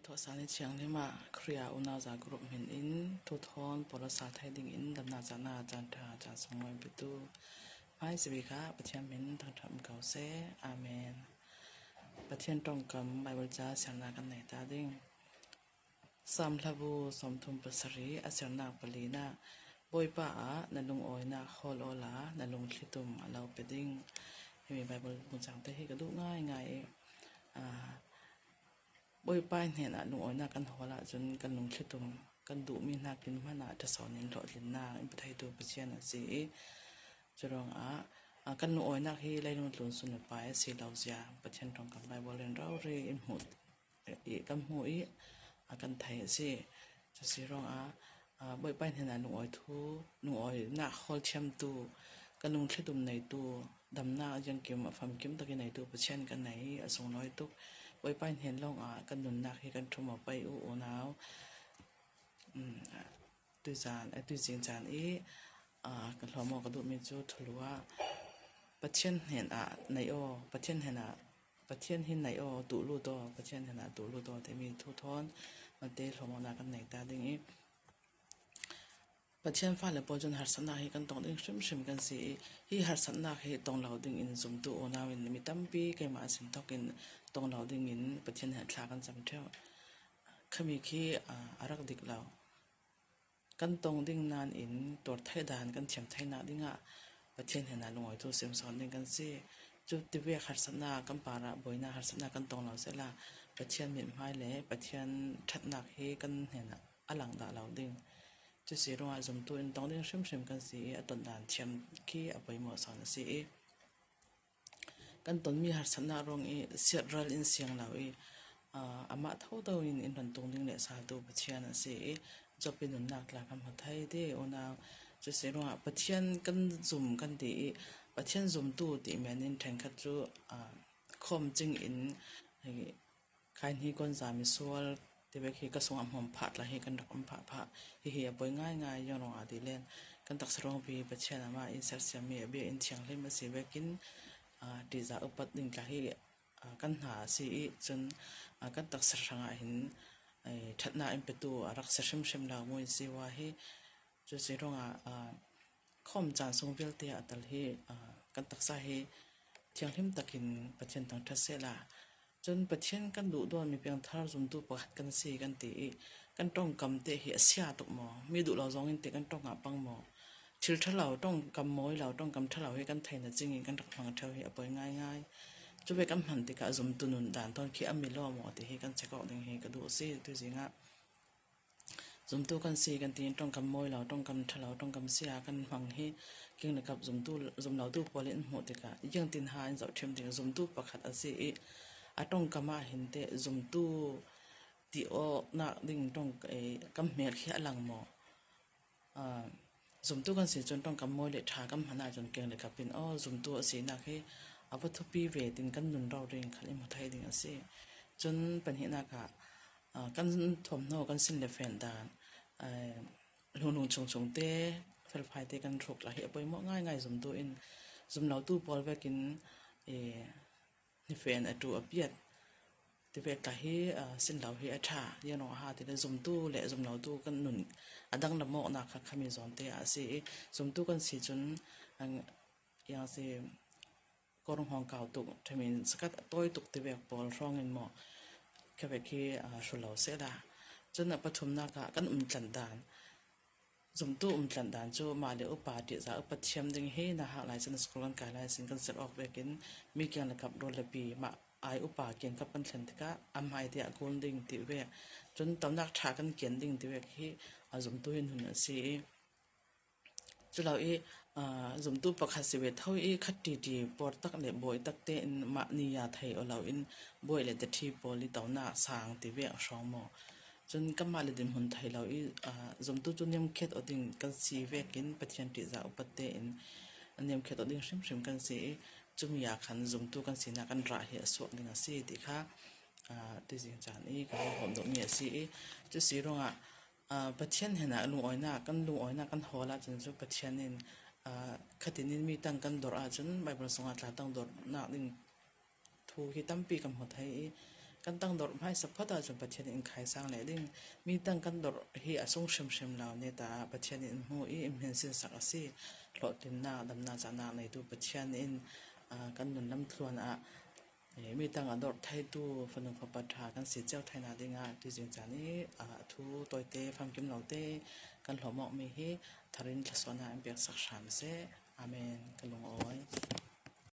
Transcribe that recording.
ทอสานิเชียงนี่มาเครียอุณาจากรุปเห็นอินทุทอนปรสาไทยดิ่งอินดำนาจานาจันทาจาสงวนปิตูไม้สวิกาปะเทียนเห็นทางธรรมเก่าเสอาเมนปะเทียนตรงกำไบเบิลจาเสียงนากันไหนตาดิ่งสามลบูสมทุมปสรีอเสียงนาปลีนาบอยป้านลุงออยนาฮอลโอลานลุงคลิตุมเราไปดิ่งมีไบเบิลมุจังเตให้กระดูง่ายบอยป้ายเนี่ยนะลุงอ้อยนากันหัวละจนกันลุงคิดตุมกันดุมีนากินมานาจะสอนนินหลอลินนาอิปไทยตัวปเชียนสิจะรองกันลุงอ้อยนาที่ไล่ลุงลุนสุนไปสิเราเสียปเชียนตรงกับไบเบิลเรนเราเรียนหุดกันหูกันไทยสิจะสิรองบอยป้ายเนี่ยนะลุงอ้อยทูลุงอ้อยนาฮอลเชียมตูกันลุงคิดตุมในตัวดำหน้ายังเก็บฟังเก็บตะกี้ในตัวปเชียนกันไหนส่งน้อยตุกไว้ป้ายเห็นลงกันหนุนนักให้กันทุ่มไปอูนาวตุจานตุจิงจานกันหอมกระดูกมีจูทลัวปะเชียนเห็นในปะเชียนเห็นปะเชียนเห็นในตุลูโตปะเชียนเห็นตุลูโตแต่มีทุทอนมันเตะหอมนากันไหนตาดิ่งปะเชียนฟ้าเลยปอจนหัดสนาให้กันตรงดิ่งชิมกันสิที่หัดสนาให้ตรงเราดิ่งอินสมตุโอนาวินมีตั้มปีไกมาสินตกินตรงเราดิ่งอินปะเชียนหัดคลากันจำเท่าขมีขี้อารักดิกเรากันตรงดิ่งนานอินตัวไทยดานกันเฉียมไทยนาดิ่งปะเชียนเห็นลงไว้ตัวเสียมสอนดิ่งกันสิจุดที่เวหัดสนากันปาระบอยนาหัดสนากันตรงเราเสละปะเชียนมีไม้เลยปะเชียนทัดหนักให้กันเห็นอลังดาเราดิ่งจะสิรองสมตัวอินตองดิ่งชิมกันสิตอนด่านเฉียมขี้ไปหมดสอนสิกันตอนมีหัดสนารองเสียรัลอินเสียงเราอามาเท่าตัวอินตรงดิ่งเลสาตัวปะเชียนสิจะเป็นหนุนนักหลักคำพูดไทยที่โอนาจะสิรองปะเชียนกันซุ่มกันดีปะเชียนซุ่มตัวที่แม่นินแทงคัดจูคอมจริงอินใครที่คนสามีส่วนที่เวกก็ส่งอำหอมผัดละให้กันดอกอำผัดเฮียป่วยง่ายย้อนรองอาดิเลนกันตักสรองปีปะเชียนมาอินเซอร์เซียมีเบียอินเชียงเลยมาสิเวกินดีจะอุปดิ่งกะให้กันหาสิจนกันตักสรางหินทัดนาอินเป็ตัวรักษาชิมลาวมวยสิว่าให้จะสิรองข้อมจานทรงเวลเตียอัตลให้กันตักสาให้เที่ยงทิมตักินปะเชียนทางทัศเสลาจนปะเชียนกันดุดวนมีเพียงทารุมตุปะกันสีกันตีกันต้องกำเตะเหียเสียตกหมอมีดุเราจองอินเตกันต้องปังหมอชิลทะเราต้องกำมอยเราต้องกำทะเราให้กันไทยนะจริงกันตักฟังเท่าเหียป่วยง่ายจะไปกำหันติกะสมตุนุนด่านตอนขี้อมิล้อหมอที่ให้กันเช็คออกดึงให้กระดูสิตัวสิงสมตุกันสีกันตีต้องกำมอยเราต้องกำทะเราต้องกำเสียกันฟังให้เก่งนะครับสมตุสมเราตุพอเล่นหมดติกะยังตินหายเจ้าเทียมติสมตุประคัดอาศัยต้องกำมาเห็นเตสมตุที่อนักดิ่งต้องกำเมียขี้อลังหมอสมตุกันสีจนต้องกำมอยเล็ดทากำหันจนเก่งเลยครับเป็นสมตุสีนักให้อาวัตถุปีเวตินกันนุนเราเร่งขันอิมไทยดิ่งสิจนเป็นเหตุนักกันถ่วมโนกันสิ้นเลฟเฟนดานลุงชงเตเฟลไฟเตกันถูกละเหตุไปมั่วง่ายสมตุอินสมเราตู้บอลไปกินนี่เฟนตัวเปียดที่เวกะให้สิ้นเราให้ชาเยนอหาที่ได้สมตู้และสมเราตู้กันนุนดังละโมนักขมิจอนเตะสิสมตู้กันสิจนอย่างสิก็รงห้องเก่าตุกทมินสกัดต้อยตุกที่เวกบอลร้องเงินหมอแค่เวกที่ชุลเราเสียดาจนปฐุมนักกันจันดานสมตู้จันดานจูมาเลอุปาติจะอุปเชียมดึงให้นะฮะหลายสนสกุลกันกายหลายสิ่งกันเสร็จออกไปกินมีเกี่ยงกับโดนระบีมาไออุปาเกี่ยงกับกันเซนติกะอัมไฮเดียกุนดิ่งติเวกจนตำนักทากันเกี่ยงดิ่งติเวกที่สมตู้เห็นหุ่นสีจุเราสมตู้ประคัสิเวทเท่าคัดดีปอดตักเล็บบอยตักเตนมานิยาไทยเอาเราบอยเลตทีปอลิตาวนาสางติเวกสองหมอจนก็มาเลยดิมหุ่นไทยเราสมตู้จนยมเขตอดิ่งกันสีเวกินปฏิยันติจะอุปเตนยมเขตอดิ่งชิมกันสีจุมีอยากขันสมตู้กันสีนักกันราเหียสวกดิ่งสีติค่ะที่จริงจานก็ผมดอกเมียสีจุสีรงปฏิยันเห็นลุงอ้อยนากันลุงอ้อยนากันหัวละจนจุปฏิยันนี่คดีนี้มีตั้งกันดอจนใบประสงค์อัตราตั้งดอนักดิ่งถูกที่ตั้มปีกับหัวไทย กัน kan tang dor mai sapata jong pathian in khai sang le ding mi tang kan dor hi asung shem law ne ta pathian in hu i imhen sin sak asi hlotin na dam na chana nei tu pathian in kan nun lam thluan a mi tang ador thai tu fanung phapatha kan si cheu thaina dinga ti jing chani thu toite pham kim laute kan hlomok mi hi tharin thlasona am pek sak sham se amen kalung oi